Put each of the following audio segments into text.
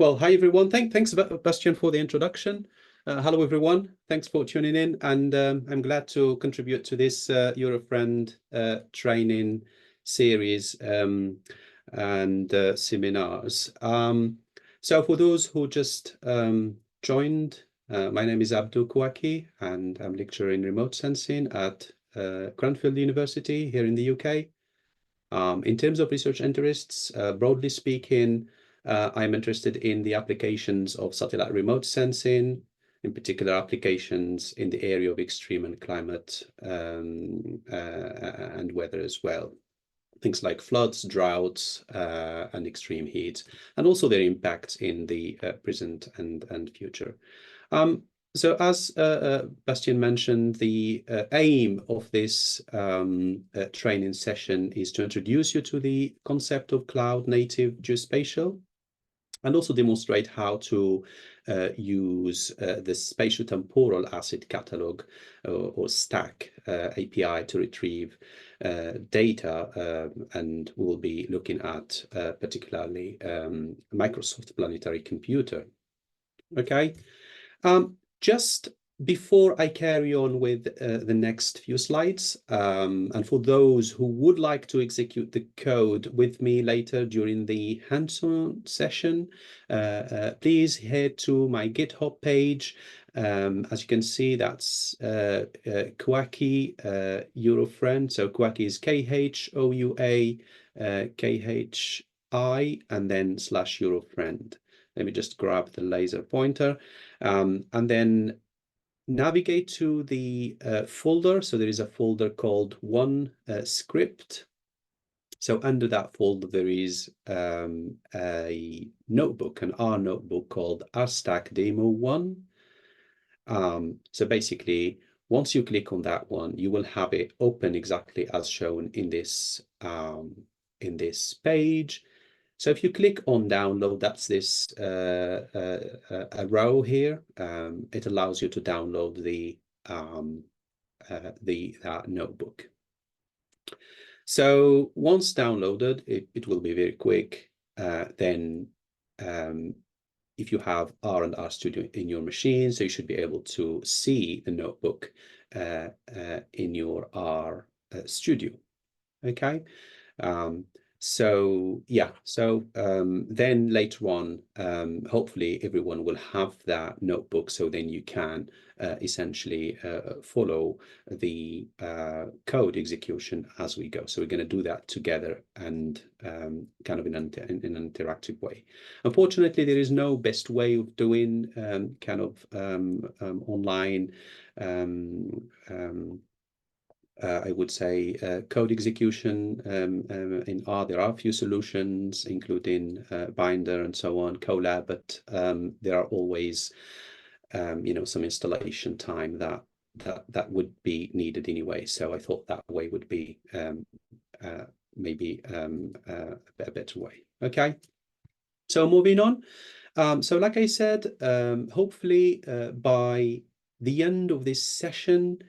Well, hi everyone. Thanks, Bastian, for the introduction. Hello everyone. Thanks for tuning in, and I'm glad to contribute to this Eurofriend training series and seminars. So for those who just joined, my name is Khouakhi, and I'm lecturer in remote sensing at Cranfield University here in the UK. In terms of research interests, broadly speaking, I'm interested in the applications of satellite remote sensing, in particular applications in the area of extreme and climate and weather as well. Things like floods, droughts, and extreme heat, and also their impacts in the present and future. So as Bastian mentioned, the aim of this training session is to introduce you to the concept of cloud native geospatial, and also demonstrate how to use the spatial temporal asset catalog or STAC API to retrieve data, and we'll be looking at particularly Microsoft Planetary Computer. Okay. Just before I carry on with the next few slides, and for those who would like to execute the code with me later during the hands-on session, please head to my GitHub page. As you can see, that's Khouakhi Eurofriend. So Khouakhi is Khouakhi, and then /Eurofriend. Let me just grab the laser pointer, and then navigate to the folder. So there is a folder called one script. So under that folder, there is a notebook, an R notebook called RStack Demo 1. So basically, once you click on that one, you will have it open exactly as shown in this page. So if you click on download, that's this a row here. It allows you to download that notebook. So once downloaded, it will be very quick. Then if you have R and RStudio in your machine, so you should be able to see the notebook in your R Studio. Okay. So yeah, so then later on, hopefully everyone will have that notebook, so then you can essentially follow the code execution as we go. So we're going to do that together and kind of in an interactive way. Unfortunately, there is no best way of doing kind of online I would say code execution in R. There are a few solutions, including Binder and so on, Colab, but there are always, some installation time that would be needed anyway. So I thought that way would be maybe a better way. Okay. So moving on. So like I said, hopefully by the end of this session,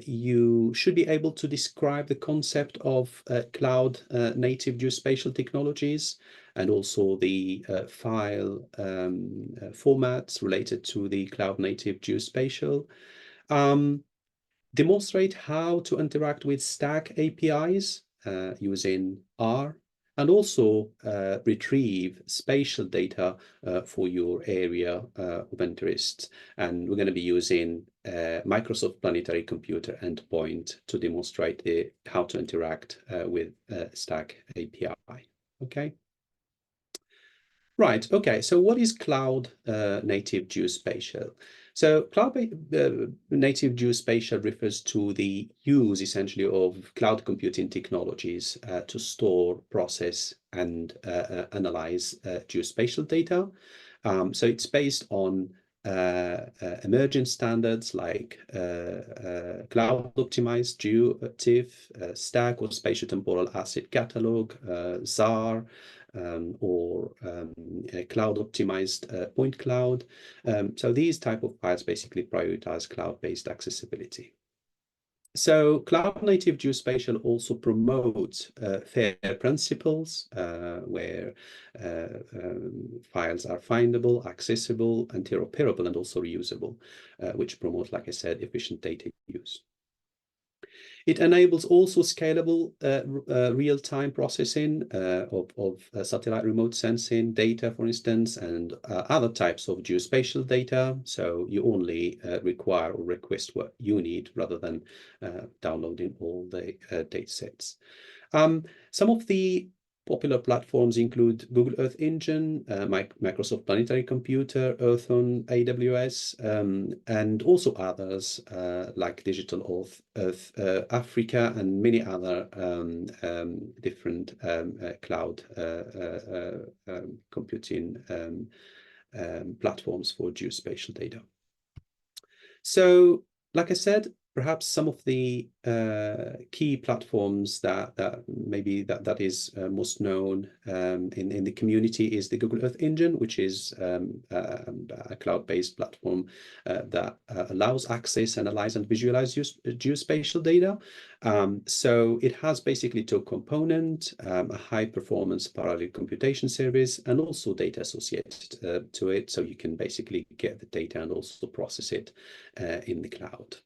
you should be able to describe the concept of cloud native geospatial technologies, and also the file formats related to the cloud native geospatial. Demonstrate how to interact with STAC APIs using R, and also retrieve spatial data for your area of interest. And we're going to be using Microsoft Planetary Computer endpoint to demonstrate how to interact with STAC API. Okay. Right. Okay. So what is cloud native geospatial? So cloud native geospatial refers to the use essentially of cloud computing technologies to store, process, and analyze geospatial data. So it's based on emergence standards like cloud optimized GeoTIFF, STAC or spatial temporal asset catalog, ZAR, or a cloud optimized point cloud. So these type of files basically prioritize cloud-based accessibility. So cloud native geospatial also promotes fair principles where files are findable, accessible, interoperable, and also reusable, which promote, like I said, efficient data use. It enables also scalable real-time processing of satellite remote sensing data, for instance, and other types of geospatial data. So you only require or request what you need rather than downloading all the data sets. Some of the popular platforms include Google Earth Engine, Microsoft Planetary Computer, Earth on AWS, and also others like Digital Earth Africa, and many other different cloud computing platforms for geospatial data. So, like I said, perhaps some of the key platforms that is most known in the community is the Google Earth Engine, which is a cloud-based platform that allows access, analyze, and visualize geospatial data. So it has basically two components: a high-performance parallel computation service, and also data associated to it. So you can basically get the data and also process it in the cloud.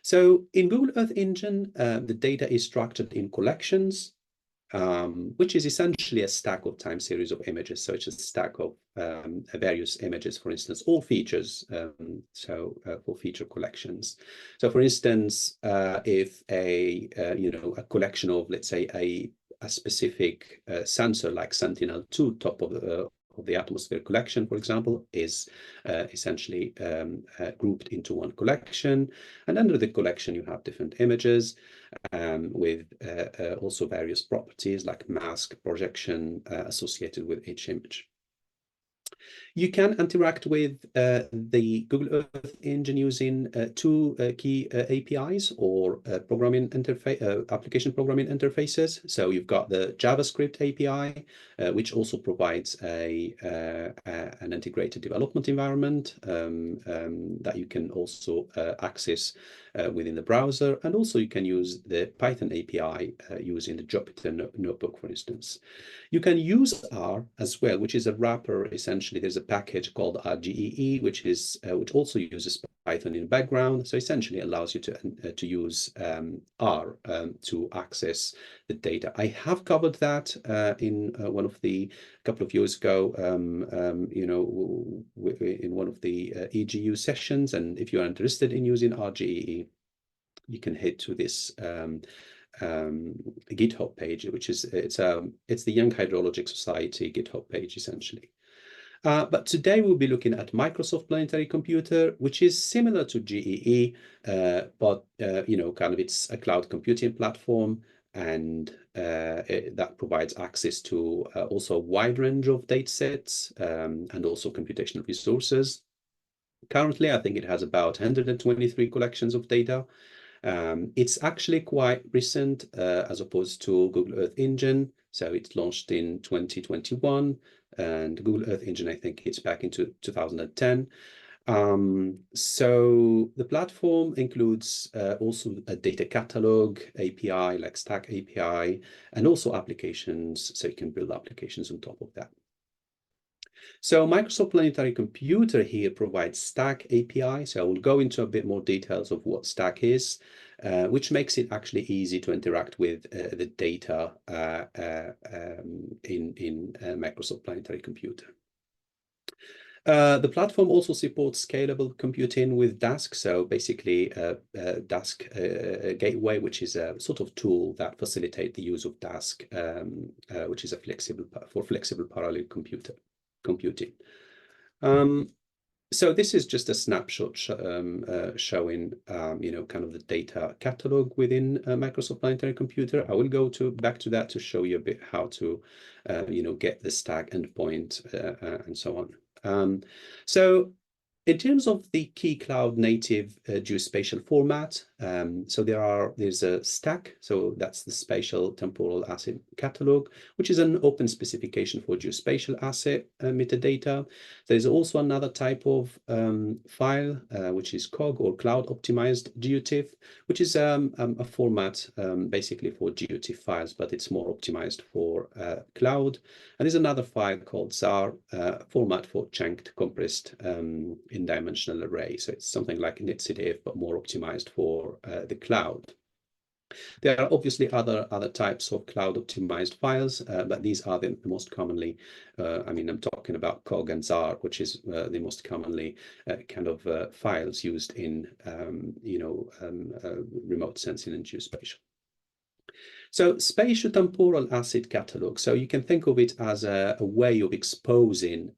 So in Google Earth Engine, the data is structured in collections, which is essentially a stack of time series of images. So it's a stack of various images, for instance, all features, for feature collections. So for instance, if a collection of, let's say, a specific sensor like Sentinel-2 top of the atmosphere collection, for example, is essentially grouped into one collection. And under the collection, you have different images with also various properties like mask, projection associated with each image. You can interact with the Google Earth Engine using two key APIs or application programming interfaces. So you've got the JavaScript API, which also provides an integrated development environment that you can also access within the browser. And also you can use the Python API using the Jupyter Notebook, for instance. You can use R as well, which is a wrapper. Essentially, there's a package called RGEE, which also uses Python in the background. So essentially allows you to use R to access the data. I have covered that in one of the couple of years ago, in one of the EGU sessions. And if you are interested in using RGEE, you can head to this GitHub page, which is it's the Young Hydrologic Society GitHub page essentially. But today we'll be looking at Microsoft Planetary Computer, which is similar to GEE, but kind of it's a cloud computing platform, and that provides access to also a wide range of data sets and also computational resources. Currently, I think it has about 123 collections of data. It's actually quite recent as opposed to Google Earth Engine. So it's launched in 2021, and Google Earth Engine, I think it's back into 2010. So the platform includes also a data catalog API, like Stack API, and also applications, so you can build applications on top of that. So Microsoft Planetary Computer here provides Stack API. So I will go into a bit more details of what Stack is, which makes it actually easy to interact with the data in Microsoft Planetary Computer. The platform also supports scalable computing with Dask. So basically, Dask Gateway, which is a sort of tool that facilitates the use of Dask, which is for flexible parallel computing. So this is just a snapshot showing, kind of the data catalog within Microsoft Planetary Computer. I will go back to that to show you a bit how to, get the Stack endpoint and so on. So In terms of the key cloud native geospatial format, so there's a stack, so that's the spatial temporal asset catalog, which is an open specification for geospatial asset metadata. There's also another type of file, which is COG or cloud optimized geotiff, which is a format basically for geotiff files, but it's more optimized for cloud. And there's another file called ZAR, format for chunked compressed in-dimensional array. So it's something like netcdf, but more optimized for the cloud. There are obviously other types of cloud optimized files, but these are the most commonly, I mean, I'm talking about COG and ZAR, which is the most commonly kind of files used in, remote sensing and geospatial. So spatiotemporal asset catalog. So you can think of it as a way of exposing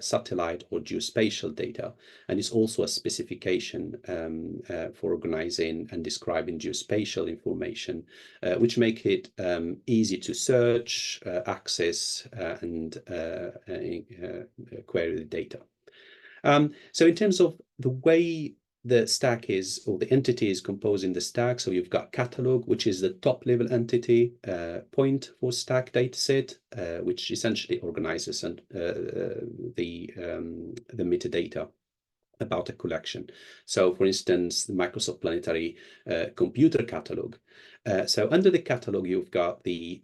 satellite or geospatial data. And it's also a specification for organizing and describing geospatial information, which make it easy to search, access, and query the data. So in terms of the way the stack is, or the entity is composing the stack. So you've got catalog, which is the top level entity point for stack dataset, which essentially organizes and the metadata about a collection. So for instance, the Microsoft Planetary computer catalog. So under the catalog, you've got the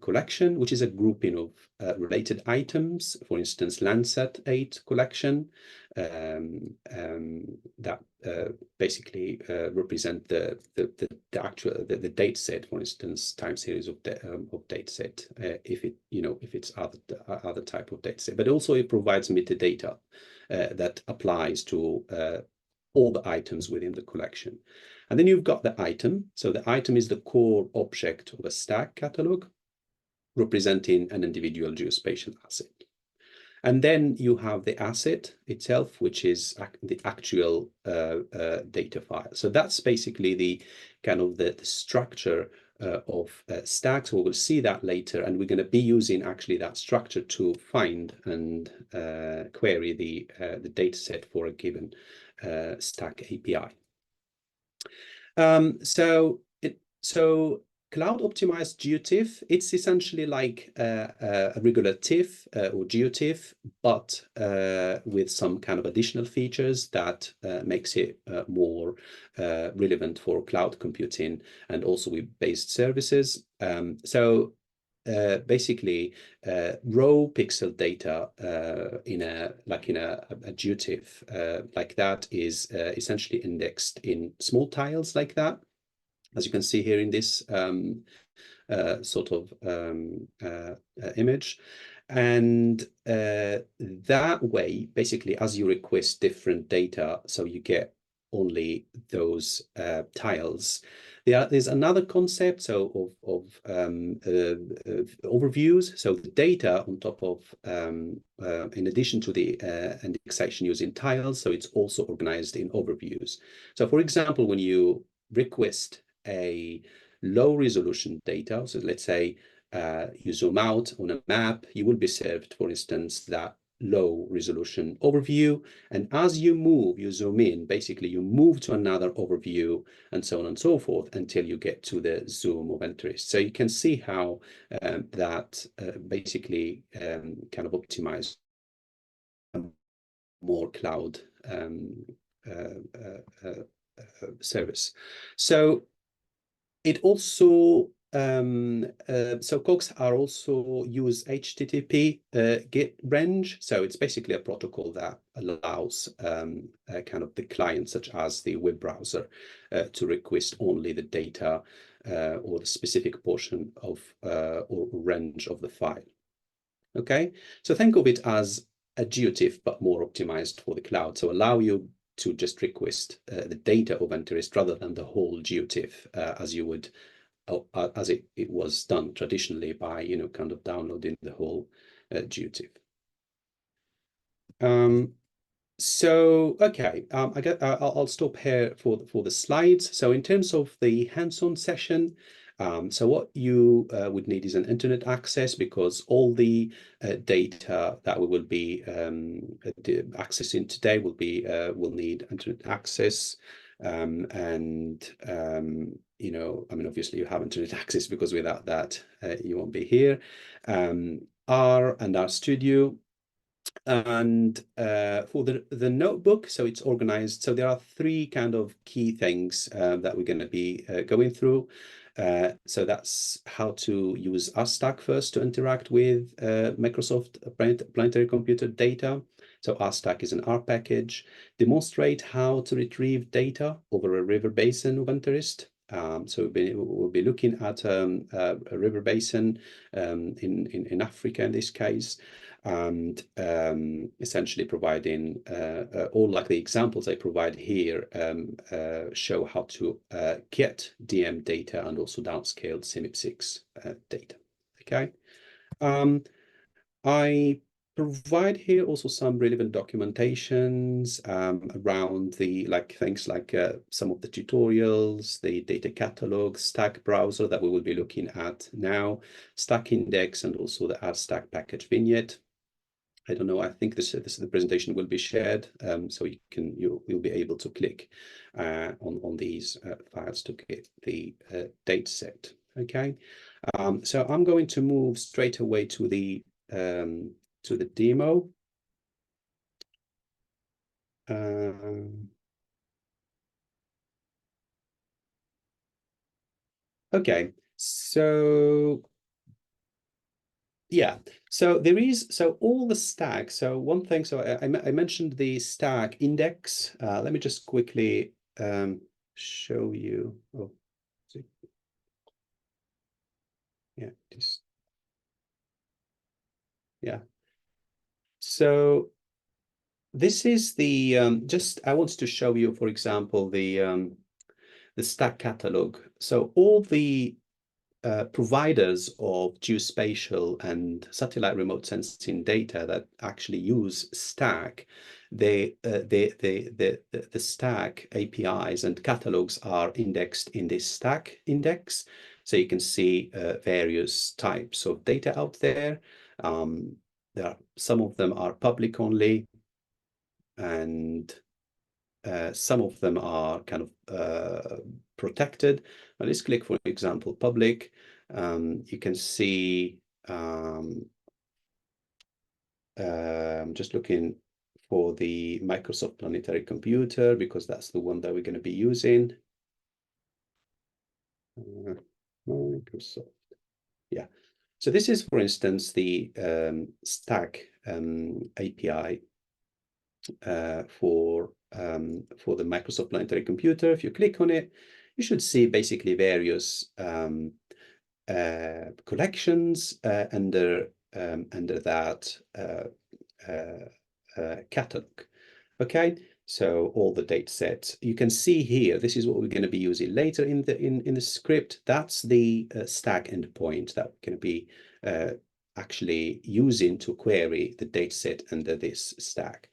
collection, which is a grouping of related items. For instance, Landsat 8 collection that basically represent the actual data set. For instance, time series of data set. If it's other type of data set, but also it provides metadata that applies to all the items within the collection. And then you've got the item. So the item is the core object of a stack catalog, representing an individual geospatial asset. And then you have the asset itself, which is the actual data file. So that's basically the kind of the structure of stacks. We will see that later, and we're going to be using actually that structure to find and query the data set for a given stack API. So cloud optimized geotiff, it's essentially like a regular TIFF or geotiff, but with some kind of additional features that makes it more relevant for cloud computing and also web-based services. Basically, raw pixel data in a geotiff like that is essentially indexed in small tiles like that, as you can see here in this sort of image. And that way, basically, as you request different data, so you get only those tiles. There's another concept of overviews. So the data on top of, in addition to the indexation using tiles, so it's also organized in overviews. So for example, when you request a low resolution data, so let's say you zoom out on a map, you will be served, for instance, that low resolution overview. And as you move, you zoom in, basically you move to another overview and so on and so forth until you get to the zoom of interest. So you can see how that basically kind of optimized more cloud service. So it also so COGs are also use HTTP GET range. So it's basically a protocol that allows kind of the client, such as the web browser, to request only the data or the specific portion of or range of the file. Okay, so think of it as a geotiff, but more optimized for the cloud. So allow you to just request the data of interest rather than the whole geotiff as you would as it was done traditionally by kind of downloading the whole geotiff. So okay, I'll stop here for the slides. So in terms of the hands-on session, So what you would need is an internet access, because all the data that we will be accessing today will need internet access. You know, I mean, obviously you have internet access, because without that, you won't be here. R and R Studio. And for the notebook, so it's organized. So there are three kind of key things that we're going to be going through. So that's how to use RStack first to interact with Microsoft Planetary Computer data. So RStack is an R package. Demonstrate how to retrieve data over a river basin of interest. So we'll be looking at a river basin in Africa in this case, and essentially providing all like the examples I provide here show how to get DM data and also downscaled CMIP6 data. Okay. I provide here also some relevant documentations around the things like some of the tutorials, the data catalog, Stack browser that we will be looking at now, Stack index, and also the RStack package vignette. I don't know. I think the presentation will be shared, so you'll be able to click on these files to get the data set. Okay, so I'm going to move straight away to the demo. Okay, so yeah, so there is, so all the stack. So one thing, so I mentioned the stack index. Let me just quickly show you. Oh, see. Yeah, just yeah. So this is the just I wanted to show you, for example, the stack catalog. So all the providers of geospatial and satellite remote sensing data that actually use Stack, the Stack APIs and catalogs are indexed in this Stack index. So you can see various types of data out there. Some of them are public only, and some of them are kind of protected. Now let's click, for example, public. You can see, I'm just looking for the Microsoft Planetary Computer, because that's the one that we're going to be using. Microsoft, yeah. So this is, for instance, the Stack API for the Microsoft Planetary Computer. If you click on it, you should see basically various collections under that catalog. Okay, so all the data sets you can see here. This is what we're going to be using later in the script. That's the stack endpoint that we're going to be actually using to query the data set under this stack.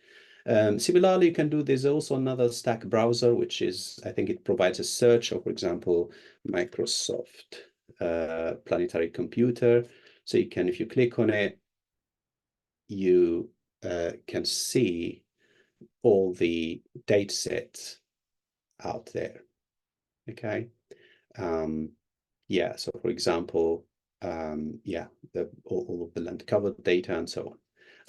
Similarly, you can do, there's also another Stack browser, which is, I think it provides a search of, for example, Microsoft Planetary Computer. So you can, if you click on it, you can see all the data sets out there. Okay. Yeah, so for example, yeah, all of the land covered data and so on.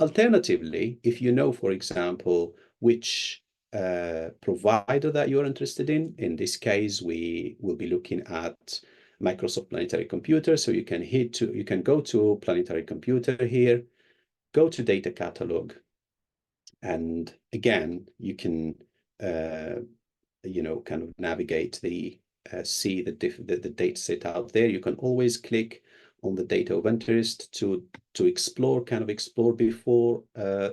Alternatively, if you know, for example, which provider that you're interested in this case, we will be looking at Microsoft Planetary Computer. So you can go to Planetary Computer here, go to Data Catalog, and again, you can kind of navigate see the data set out there. You can always click on the data of interest to explore before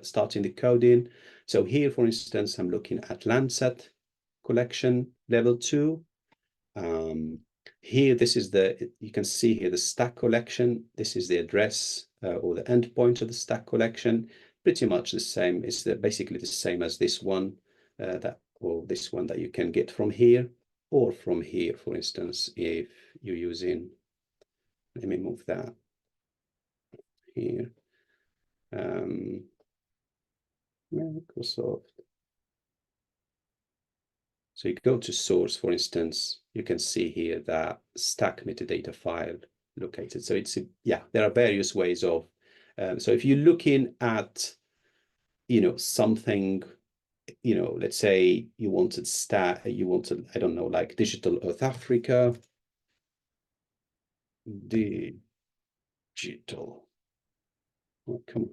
starting the coding. So here, for instance, I'm looking at Landsat collection level 2. Here, you can see here the stack collection. This is the address or the endpoint of the stack collection. Pretty much the same. It's basically the same as this one this one that you can get from here, or from here, for instance, if you're using. Let me move that here. Microsoft. So you go to source, for instance, you can see here that stack metadata file located. So it's, yeah, there are various ways of, so if you're looking at, something, let's say you wanted I don't know, like digital Earth Africa, digital, oh, come on,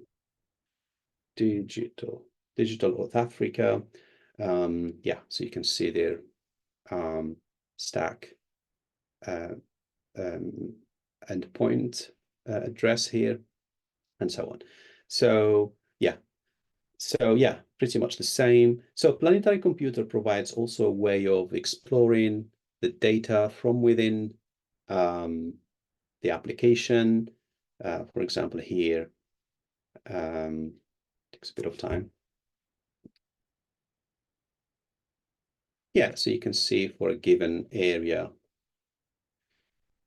digital Earth Africa. Yeah, so you can see there, stack endpoint address here, and so on. So yeah, pretty much the same. So Planetary Computer provides also a way of exploring the data from within the application. For example, here, takes a bit of time. Yeah, so you can see for a given area,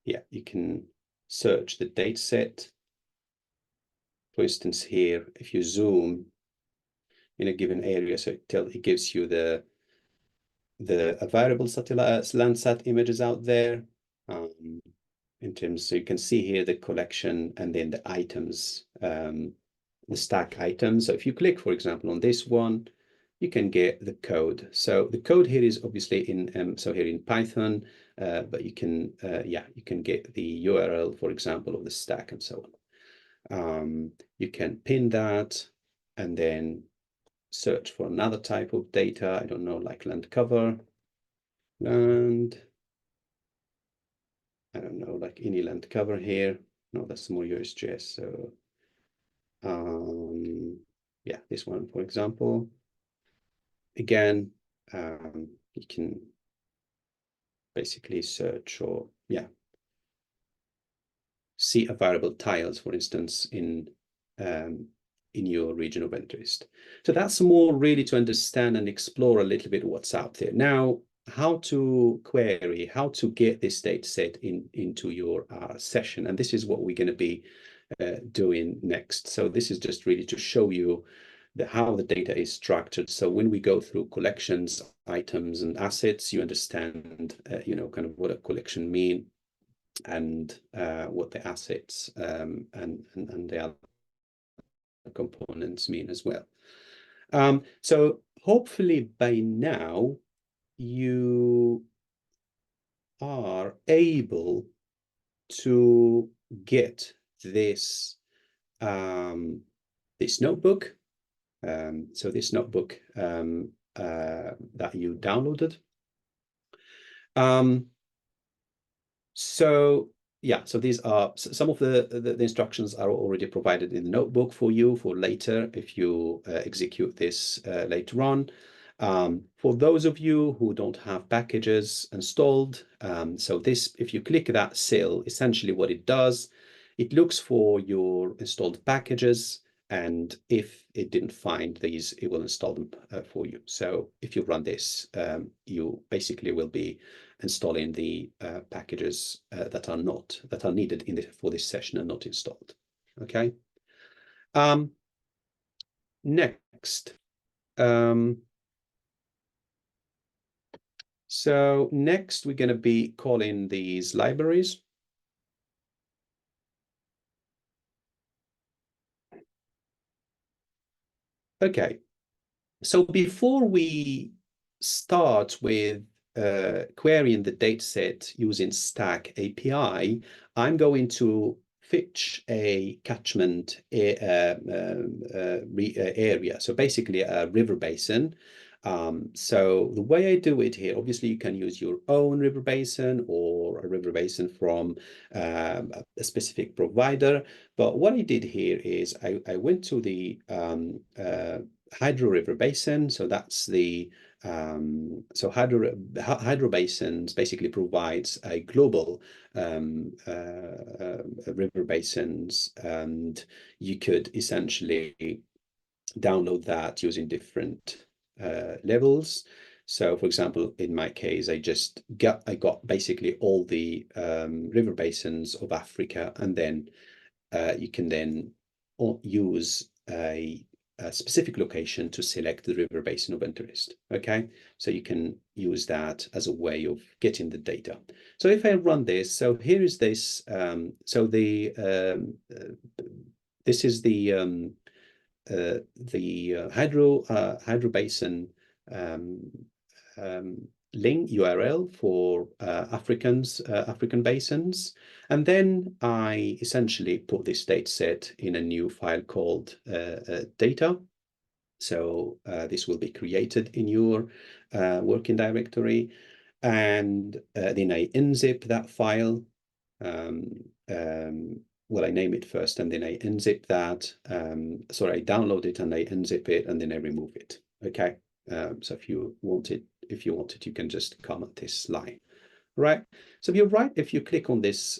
yeah, you can search the data set. For instance, here, if you zoom in a given area, so it gives you the available satellite Landsat images out there, in terms, so you can see here the collection and then the items, the stack items. So if you click, for example, on this one, you can get the code. So the code here is obviously in, so here in Python, but you can, you can get the URL, for example, of the stack and so on. You can pin that and then search for another type of data. I don't know, like land cover, land, I don't know, like any land cover here. No, that's more USGS. So yeah, this one, for example. Again, you can basically search or, yeah, see available tiles, for instance, in your region of interest. So that's more really to understand and explore a little bit what's out there. Now, how to query, how to get this data set into your session. And this is what we're going to be doing next. So this is just really to show you how the data is structured. So when we go through collections, items, and assets, you understand, kind of what a collection means and what the assets and the other components mean as well. So hopefully by now you are able to get this this notebook. So this notebook that you downloaded. So yeah, so these are some of the instructions are already provided in the notebook for you for later if you execute this later on. For those of you who don't have packages installed, so this, if you click that cell, essentially what it does, it looks for your installed packages, and if it didn't find these, it will install them for you. So if you run this, you basically will be installing the packages that are needed for this session and not installed. Okay. Next. So next we're going to be calling these libraries. Okay. So before we start with querying the dataset using Stack API, I'm going to fetch a catchment area. So basically a river basin. So the way I do it here, obviously you can use your own river basin or a river basin from a specific provider. But what I did here is I went to the hydro river basin. So that's the so hydro basins basically provides a global river basins, and you could essentially download that using different levels. So for example, in my case, I got basically all the river basins of Africa, and then you can then use a specific location to select the river basin of interest. Okay, so you can use that as a way of getting the data. So if I run this, so here is this. This is the hydro basin um, um, link URL for African basins. And then I essentially put this data set in a new file called data. So this will be created in your working directory. And then I unzip that file. Um, well, I name it first, and then I unzip that. Sorry, I download it and I unzip it, and then I remove it. Okay. So if you want it, you can just comment this line, right? So if you click on this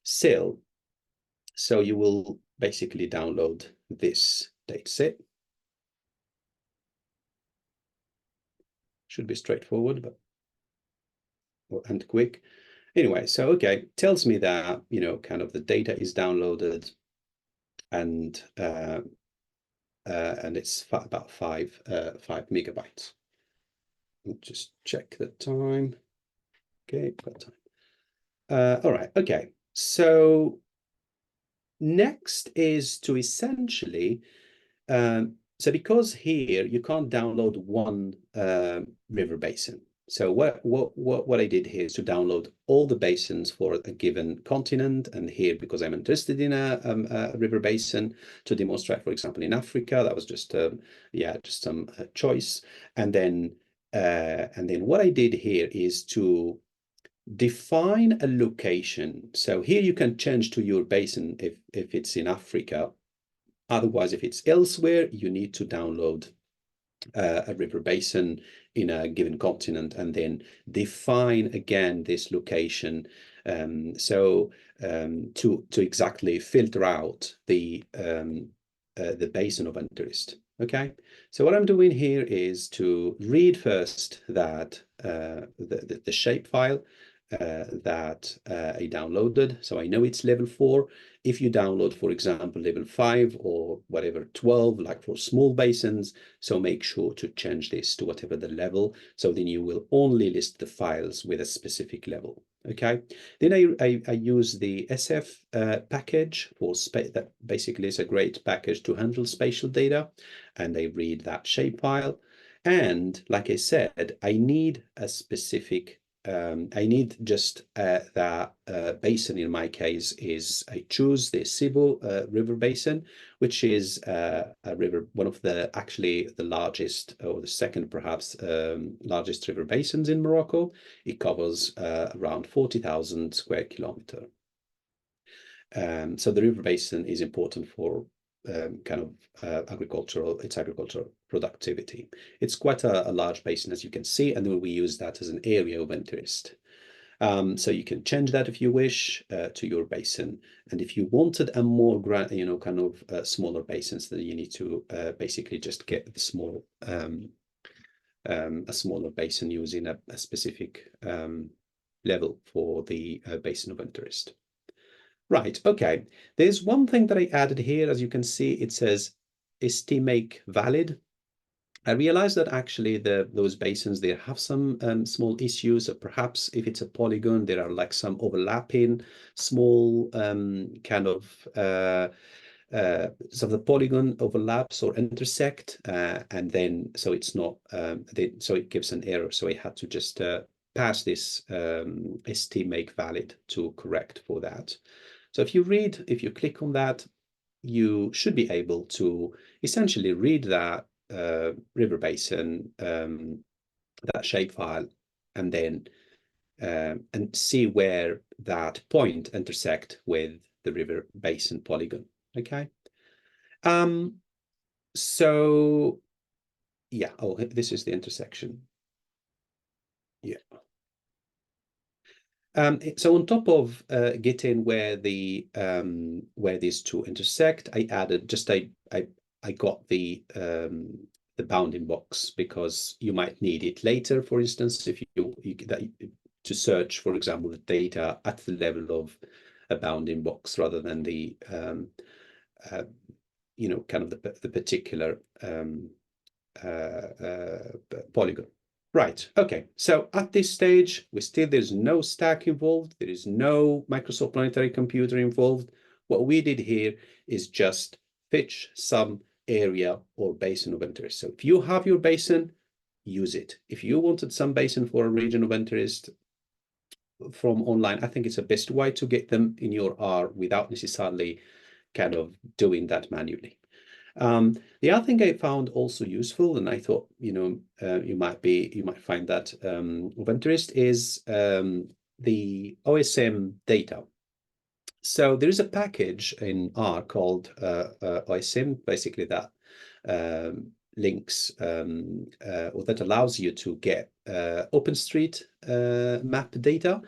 cell, so you will basically download this dataset. Should be straightforward, but and quick. Anyway, so okay, tells me that kind of the data is downloaded, and it's about 5 MB. We'll just check the time. Okay, got time. All right, okay. So next is to essentially, so because here you can't download one river basin. So what I did here is to download all the basins for a given continent, and here because I'm interested in a river basin to demonstrate, for example, in Africa, that was just just some choice, and then what I did here is to define a location. So here you can change to your basin if it's in Africa. Otherwise, if it's elsewhere, you need to download a river basin in a given continent and then define again this location. To exactly filter out the basin of interest. Okay, so what I'm doing here is to read first that the shapefile that I downloaded. So I know it's level 4. If you download, for example, level 5 or whatever, 12, like for small basins, so make sure to change this to whatever the level. So then you will only list the files with a specific level. Okay. Then I use the SF package for that basically is a great package to handle spatial data. And I read that shapefile. And like I said, I need a specific I need just that basin. In my case, is I choose the Sibo River Basin, which is a river, one of the actually the largest or the second perhaps largest river basins in Morocco. It covers around 40,000 square kilometer. So the river basin is important for kind of agricultural productivity. It's quite a large basin, as you can see, and then we use that as an area of interest. So you can change that if you wish to your basin. And if you wanted a more kind of smaller basins, then you need to basically just get the small a smaller basin using a specific level for the basin of interest. Right, okay. There's one thing that I added here. As you can see, it says estimate valid. I realized that actually those basins, they have some small issues. So perhaps if it's a polygon, there are like some overlapping small kind of so the polygon overlaps or intersect, and then so it's not so it gives an error. So I had to just pass this estimate valid to correct for that. So if you click on that, you should be able to essentially read that river basin, that shapefile, and then and see where that point intersect with the river basin polygon. Okay. So yeah. Oh, this is the intersection. Yeah. So on top of getting where where these two intersect, I added just I got the the bounding box, because you might need it later. For instance, if to search, for example, the data at the level of a bounding box rather than the kind of the particular polygon. Right. Okay. So at this stage, there's no stack involved. There is no Microsoft Planetary Computer involved. What we did here is just fetch some area or basin of interest. So if you have your basin, use it. If you wanted some basin for a region of interest from online, I think it's the best way to get them in your R without necessarily kind of doing that manually. The other thing I found also useful, and I thought, you might find that of interest, is the OSM data. So there is a package in R called OSM, basically that links or that allows you to get OpenStreet map data.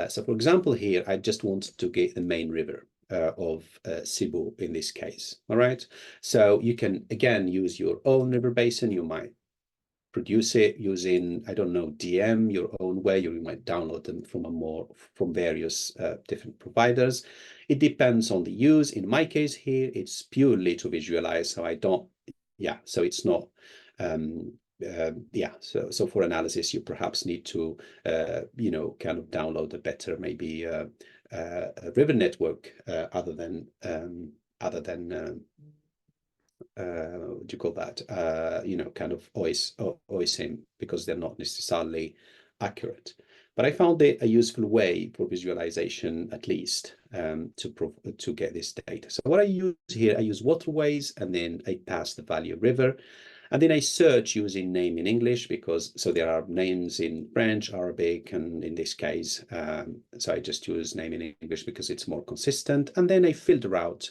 So for example, here, I just wanted to get the main river of Cebu in this case. All right. So you can, again, use your own river basin. You might produce it using, I don't know, DM your own way, or you might download them from various different providers. It depends on the use. In my case here, it's purely to visualize. So so it's not, so for analysis, you perhaps need to, kind of download a better, maybe a river network other than what do you call that? Kind of OSM, because they're not necessarily accurate. But I found it a useful way for visualization, at least, to get this data. So what I use here, I use waterways, and then I pass the value river. And then I search using name in English, so there are names in French, Arabic, and in this case, so I just use name in English because it's more consistent. And then I filter out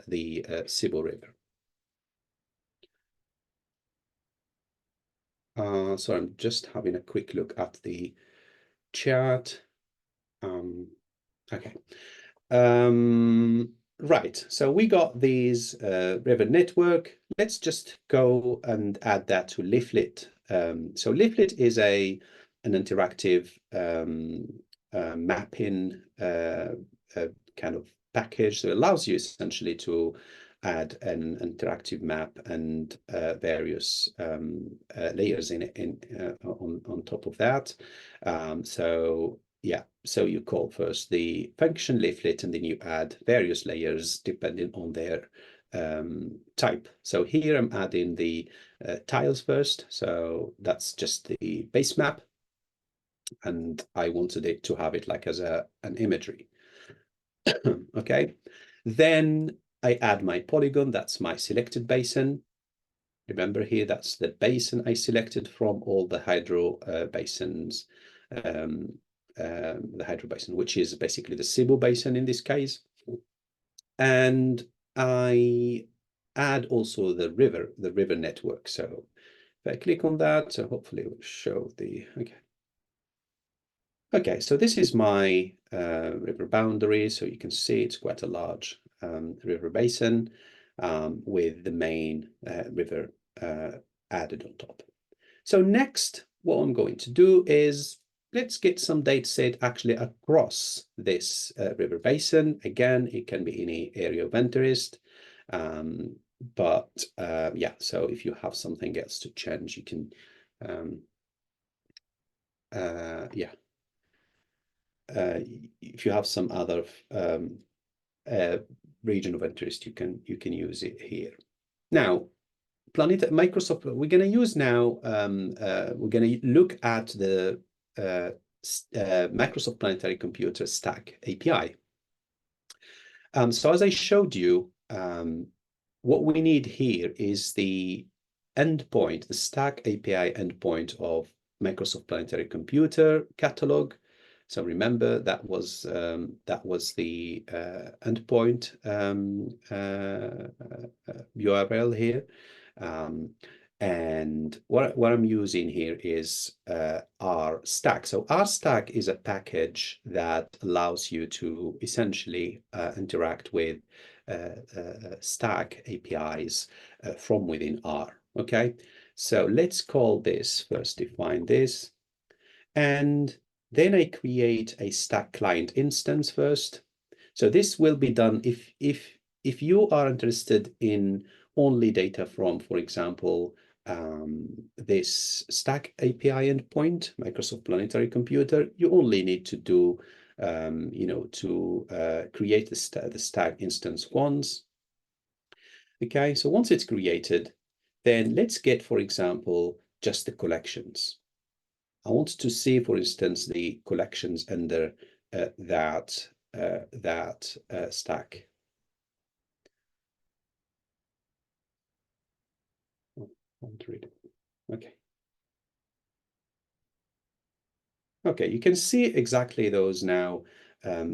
the Cebu River. So I'm just having a quick look at the chat. Okay. Right. So we got these river network. Let's just go and add that to Leaflet. So Leaflet is an interactive mapping kind of package that allows you essentially to add an interactive map and various layers on top of that. So you call first the function leaflet, and then you add various layers depending on their type. So here I'm adding the tiles first. So that's just the base map, and I wanted it to have it like as an imagery. Okay, then I add my polygon. That's my selected basin. Remember here, that's the basin I selected from all the hydro basins, the hydro basin, which is basically the Cebu basin in this case. And I add also the river network. So if I click on that, so hopefully it will show okay. Okay, so this is my river boundary. So you can see it's quite a large river basin with the main river added on top. So next, what I'm going to do is let's get some data set actually across this river basin. Again, it can be any area of interest. So if you have something else to change, you can, if you have some other region of interest, you can use it here. Now, Microsoft, we're going to use now, we're going to look at the Microsoft Planetary Computer Stack API. So as I showed you, what we need here is the endpoint, the Stack API endpoint of Microsoft Planetary Computer catalog. So remember, that was the endpoint URL here. And what I'm using here is R Stack. So R Stack is a package that allows you to essentially interact with Stack APIs from within R. Okay, so let's call this first, define this, and then I create a stack client instance first. So this will be done if you are interested in only data from, for example, this Stack API endpoint, Microsoft Planetary Computer, you only need to do, create the Stack instance once. Okay, so once it's created, then let's get, for example, just the collections. I want to see, for instance, the collections under that stack. Oh, I want to read it. Okay. Okay, you can see exactly those now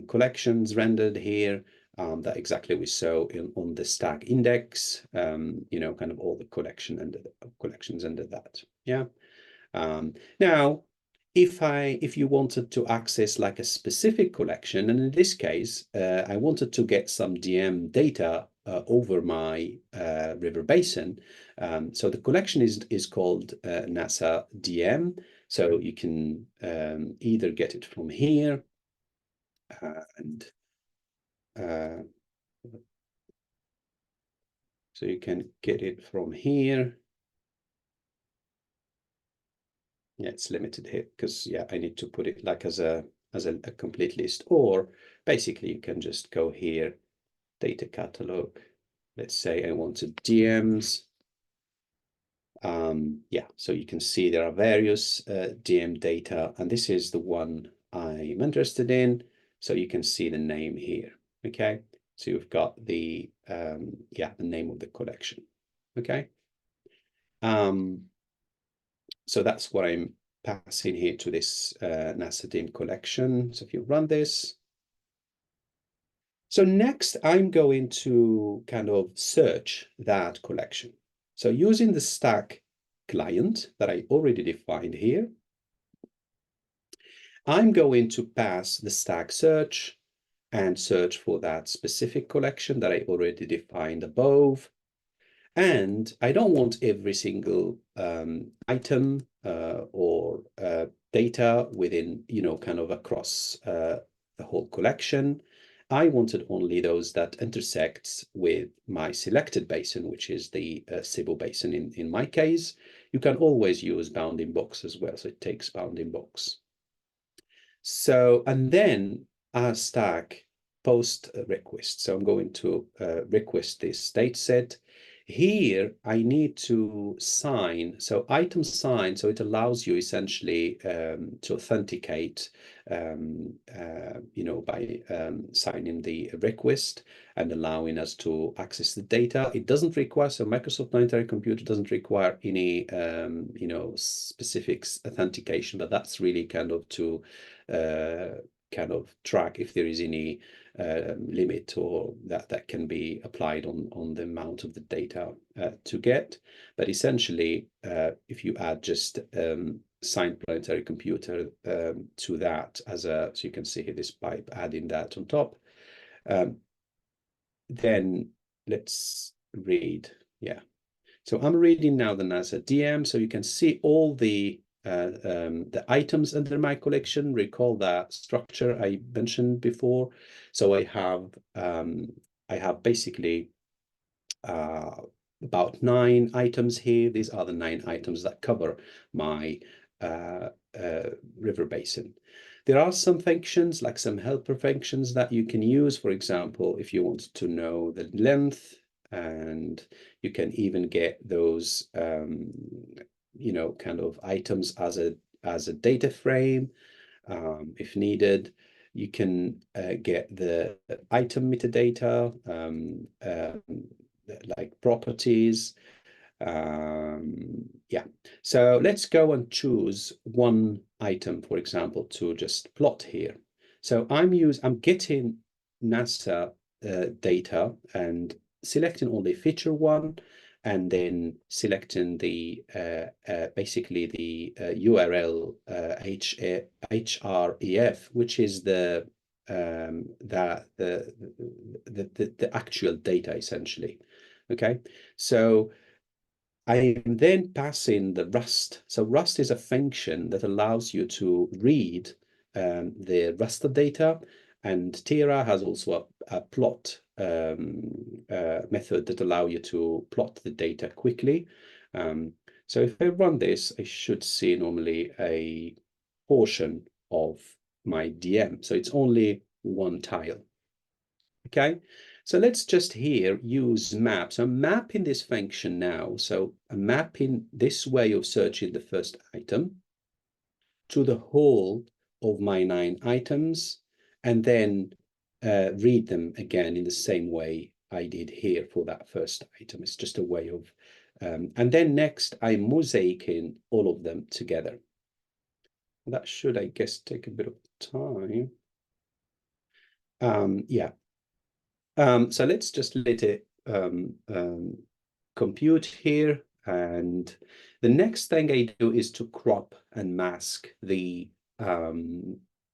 collections rendered here that exactly we saw on the stack index, kind of all the collections under that. Yeah. Now, if you wanted to access like a specific collection, and in this case, I wanted to get some DM data over my river basin. So the collection is called NASA DM. So you can either get it from here and so you can get it from here. Yeah, it's limited here because yeah, I need to put it like as a complete list, or basically you can just go here, data catalog. Let's say I wanted DMs. Yeah, so you can see there are various DM data, and this is the one I'm interested in. So you can see the name here. Okay, so you've got the the name of the collection. Okay. So that's what I'm passing here to this NASA DIM collection. So if you run this, so next I'm going to kind of search that collection. So using the stack client that I already defined here, I'm going to pass the stack search and search for that specific collection that I already defined above. And I don't want every single item or data within, kind of across the whole collection. I wanted only those that intersects with my selected basin, which is the Cebu basin in my case. You can always use bounding box as well, so it takes bounding box. So, and then I stack post request. So I'm going to request this data set. Here, I need to sign, so item sign, so it allows you essentially to authenticate, by signing the request and allowing us to access the data. It doesn't require, so Microsoft Planetary Computer doesn't require any, specific authentication, but that's really kind of to kind of track if there is any limit or that can be applied on the amount of the data to get. But essentially, if you add just signed planetary computer to that as a, so you can see here this pipe adding that on top, then let's read. Yeah. So I'm reading now the NASA DM, so you can see all the items under my collection. Recall that structure I mentioned before. So I have basically about 9 items here. These are the 9 items that cover my river basin. There are some functions, like some helper functions that you can use. For example, if you want to know the length, and you can even get those, kind of items as a data frame if needed. You can get the item metadata, like properties. Yeah, so let's go and choose one item, for example, to just plot here. So I'm getting NASA data and selecting only feature one, and then selecting the basically the URL href, which is the actual data essentially. Okay, so I am then passing the rust. So rust is a function that allows you to read the raster data, and Tera has also a plot method that allow you to plot the data quickly. So if I run this, I should see normally a portion of my DM. So it's only one tile. Okay, so let's just here use map. So I'm mapping this function now. So I'm mapping this way of searching the first item to the whole of my 9 items, and then read them again in the same way I did here for that first item. It's just a way of, and then next I'm mosaicing all of them together. That should, I guess, take a bit of time. Yeah. So let's just let it compute here. And the next thing I do is to crop and mask the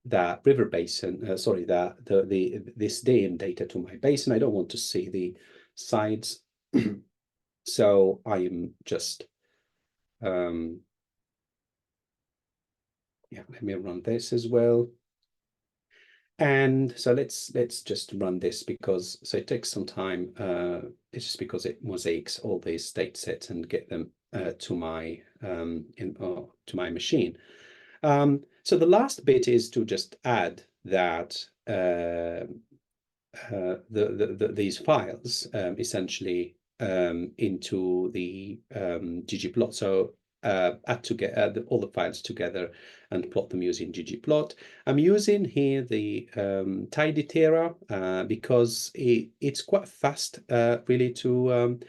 that river basin, sorry, this DM data to my basin. I don't want to see the sides. So I am just yeah, let me run this as well. And so let's just run this because so it takes some time. It's just because it mosaics all these data sets and get them to my to my machine. So the last bit is to just add that these files essentially into the ggplot. So add together all the files together and plot them using ggplot. I'm using here the tidy Tera because it's quite fast really to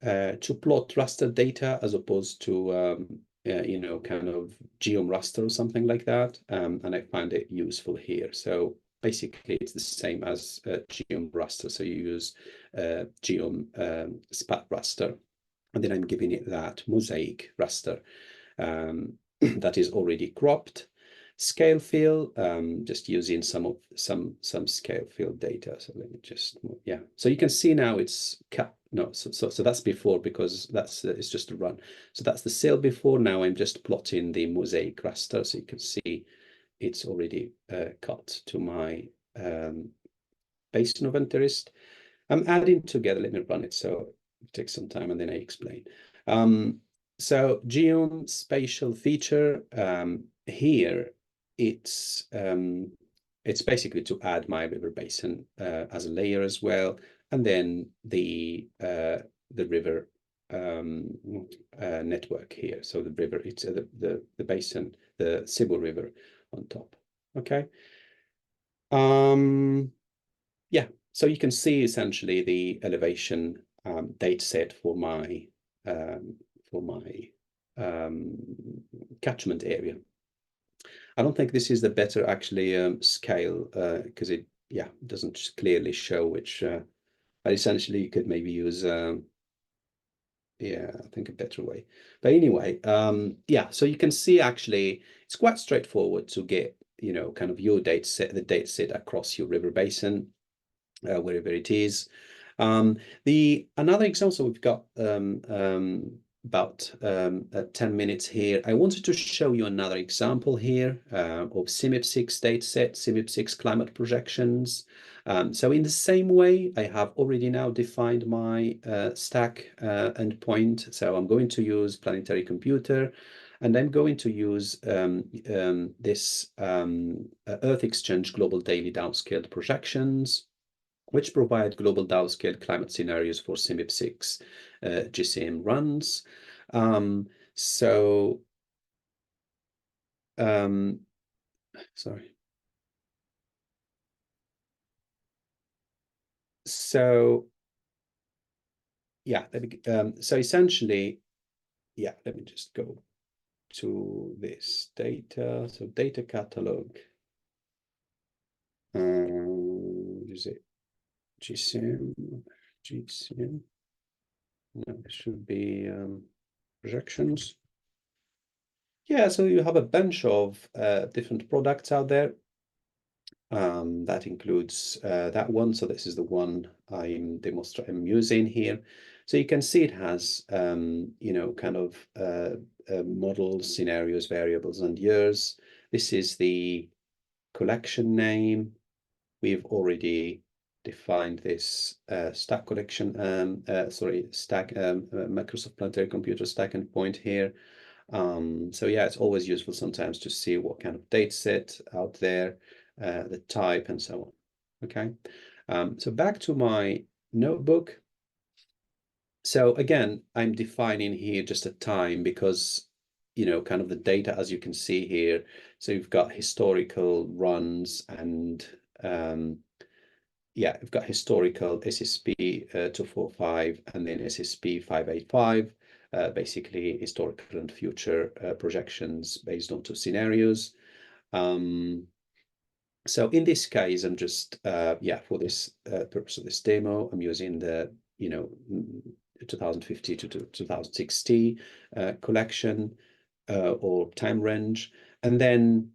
plot raster data as opposed to you know, kind of geom raster or something like that. And I find it useful here. So basically it's the same as geom raster. So you use geom spat raster, and then I'm giving it that mosaic raster that is already cropped. Scale fill, just using some scale fill data. So let me just, yeah. So you can see now it's cut. No, so that's before because that's it's just a run. So that's the cell before. Now I'm just plotting the mosaic raster, so you can see it's already cut to my basin of interest. I'm adding together. Let me run it. So it takes some time, and then I explain. So geospatial feature here, it's basically to add my river basin as a layer as well, and then the river network here. So the river, it's the basin, the Cebu River on top. Okay. Yeah, so you can see essentially the elevation data set for my um, catchment area. I don't think this is the better actually scale because it doesn't clearly show which. But essentially, you could maybe use yeah, I think a better way. But anyway, yeah, so you can see actually it's quite straightforward to get, you know, kind of your data set, the data set across your river basin, wherever it is. The another example, so we've got about 10 minutes here. I wanted to show you another example here of CMIP6 dataset, CMIP6 climate projections. So in the same way, I have already now defined my stack endpoint. So I'm going to use Planetary Computer, and I'm going to use this Earth Exchange Global Daily Downscaled Projections, which provide global downscale climate scenarios for CMIP6 GCM runs. So, sorry. So, yeah, so essentially, yeah, let me just go to this data. So data catalog, is it GCM? GCM? No, it should be projections. Yeah, so you have a bunch of different products out there. That includes that one. So this is the one I'm using here. So you can see it has, you know, kind of models, scenarios, variables, and years. This is the collection name. We've already defined this stack collection, stack Microsoft Planetary Computer stack endpoint here. So yeah, it's always useful sometimes to see what kind of data set out there, the type, and so on. Okay, so back to my notebook. So again, I'm defining here just a time because, you know, kind of the data, as you can see here. So you've got historical runs and yeah, we've got historical SSP 245 and then SSP 585, basically historical and future projections based on two scenarios. So in this case, I'm just, yeah, for this purpose of this demo, I'm using the, you know, 2050 to 2060 collection or time range. And then,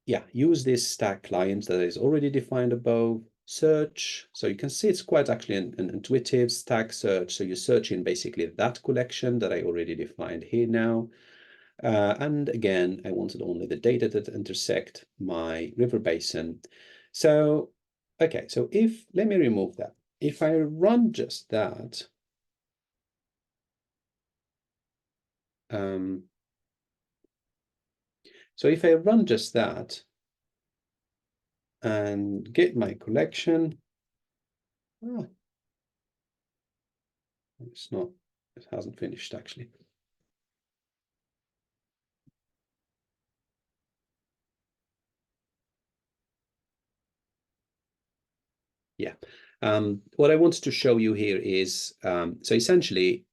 yeah, use this stack client that is already defined above, search. So you can see it's quite actually an intuitive stack search. So you're searching basically that collection that I already defined here now. And again, I wanted only the data that intersect my river basin. So, okay, so let me remove that. If I run just that, so if I run just that and get my collection, oh, it's not, it hasn't finished actually. Yeah. What I wanted to show you here is, so essentially,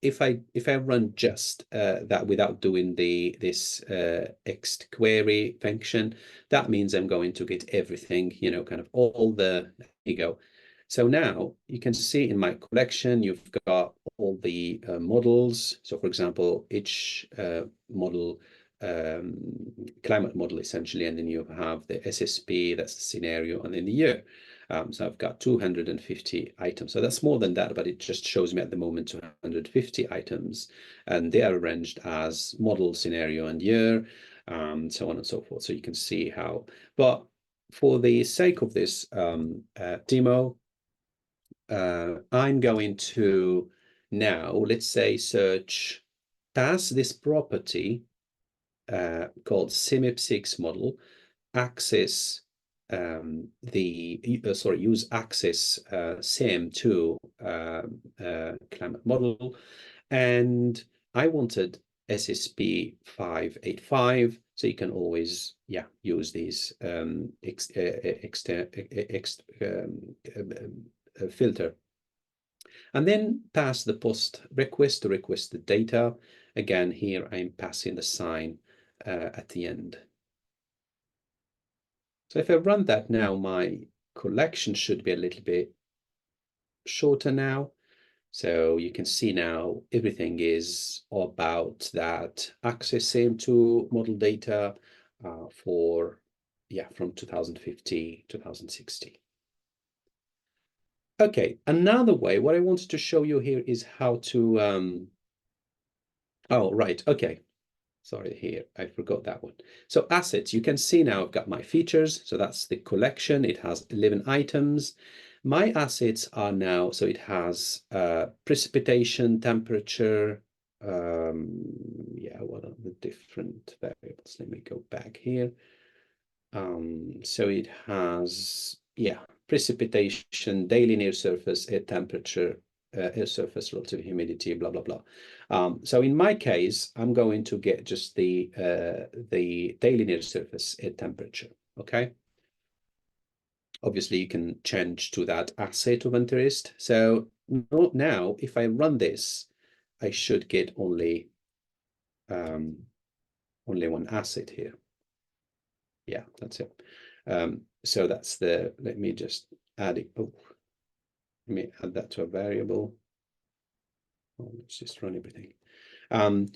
if I run just that without doing this ext query function, that means I'm going to get everything, you know, kind of all the, there you go. So now you can see in my collection, you've got all the models. So for example, each model, climate model essentially, and then you have the SSP, that's the scenario, and then the year. So I've got 250 items. So that's more than that, but it just shows me at the moment 250 items, and they are arranged as model, scenario, and year, so on and so forth. So you can see how, but for the sake of this demo, I'm going to now, let's say, search past this property called CMIP6 model, access use access SIM2 climate model, and I wanted SSP 585, so you can always, yeah, use these filter, and then pass the post request to request the data. Again, here I'm passing the sign at the end. So if I run that now, my collection should be a little bit shorter now. So you can see now everything is about that accessing to model data for, yeah, from 2050, 2060. Okay, another way, what I wanted to show you here is how to, oh, right, okay. Sorry, here, I forgot that one. So assets, you can see now I've got my features. So that's the collection. It has 11 items. My assets are now, so it has precipitation, temperature. Yeah, what are the different variables? Let me go back here. So it has, yeah, precipitation, daily near surface, air temperature, air surface relative humidity, blah, blah, blah. So in my case, I'm going to get just the daily near surface air temperature, okay? Obviously, you can change to that asset of interest. So now, if I run this, I should get only one asset here. Yeah, that's it. So that's the, let me just add it. Oh, let me add that to a variable. Oh, let's just run everything.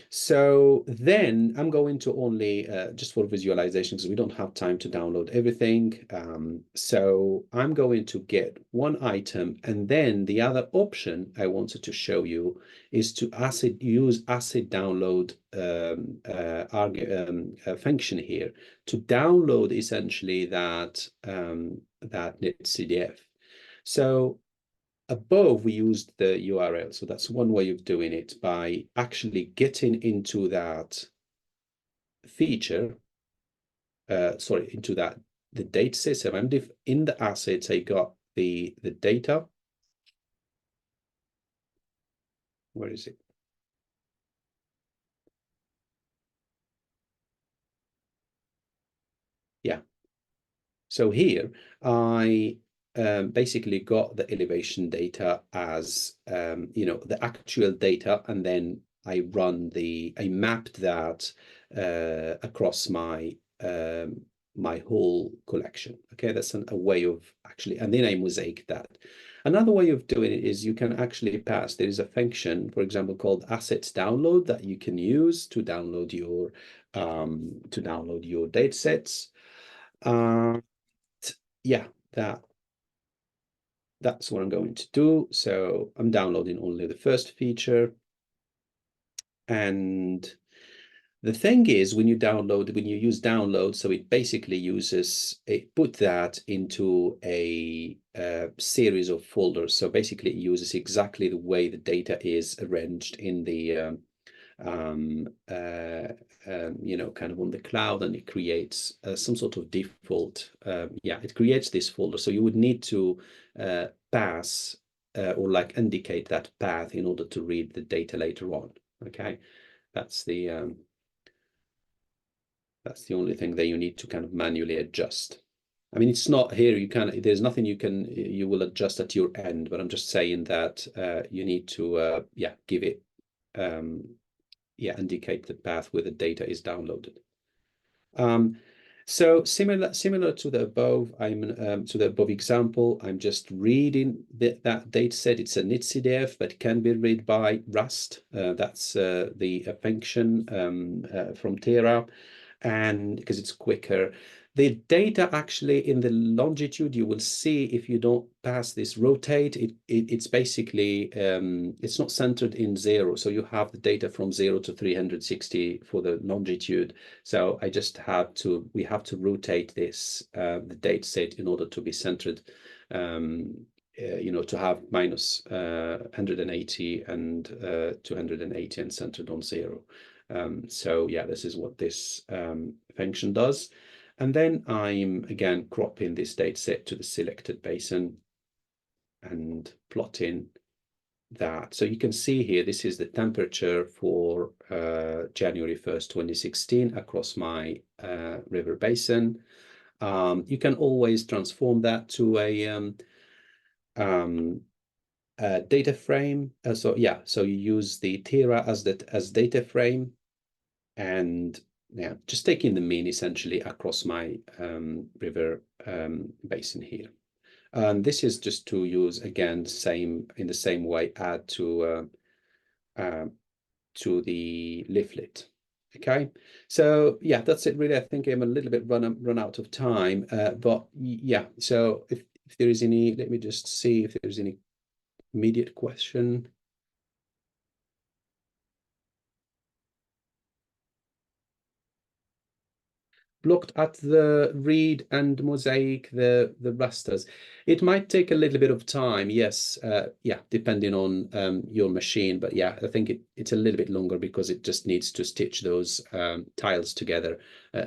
So then I'm going to only just for visualization because we don't have time to download everything. So I'm going to get one item, and then the other option I wanted to show you is to use asset download function here to download essentially that netcdf. So above we used the URL. So that's one way of doing it, by actually getting into that feature, sorry, into that the data system. And if in the assets I got the data, where is it? Yeah. So here I basically got the elevation data as the actual data, and then I mapped that across my whole collection. Okay, that's a way of actually, and then I mosaic that. Another way of doing it is you can actually pass. There is a function, for example, called assets download that you can use to download your data sets. Uh, yeah, that's what I'm going to do. So I'm downloading only the first feature. And the thing is, when you use download, so it basically put that into a series of folders. So basically it uses exactly the way the data is arranged in the um, uh, kind of on the cloud, and it creates some sort of default. It creates this folder. So you would need to pass or like indicate that path in order to read the data later on. Okay, that's the that's the only thing that you need to kind of manually adjust. I mean, it's not here. There's nothing you will adjust at your end, but I'm just saying that you need to, give it, um, indicate the path where the data is downloaded. So similar to the above, to the above example, I'm just reading that data set. It's a netcdf, but can be read by Rust. That's the function from Terra, and because it's quicker. The data actually in the longitude, you will see if you don't pass this rotate, it's basically, it's not centered in zero. So you have the data from 0 to 360 for the longitude. So we have to rotate this, the data set in order to be centered, to have minus 180 and 280 and centered on zero. So yeah, this is what this function does. And then I'm again cropping this data set to the selected basin and plotting that. So you can see here, this is the temperature for January 1st, 2016 across my river basin. You can always transform that to a data frame. So you use the Terra as data frame, and just taking the mean essentially across my river basin here. And this is just to use again in the same way, add to the leaflet. Okay, so yeah, that's it really. I think I'm a little bit run out of time, but yeah. So if there is any, let me just see if there's any immediate question. Looked at the read and mosaic, the rasters. It might take a little bit of time, yes, depending on your machine, but yeah, I think it's a little bit longer because it just needs to stitch those tiles together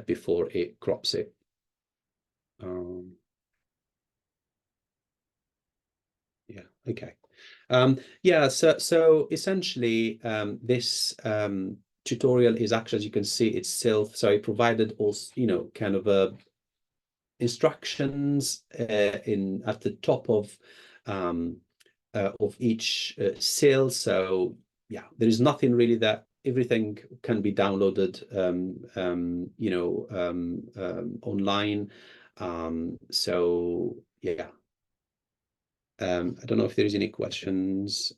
before it crops it. Yeah, okay. So essentially, this tutorial is actually, as you can see, itself. So I provided also, kind of instructions in at the top of each cell. So yeah, there is nothing really that everything can be downloaded, online. So yeah. I don't know if there is any questions.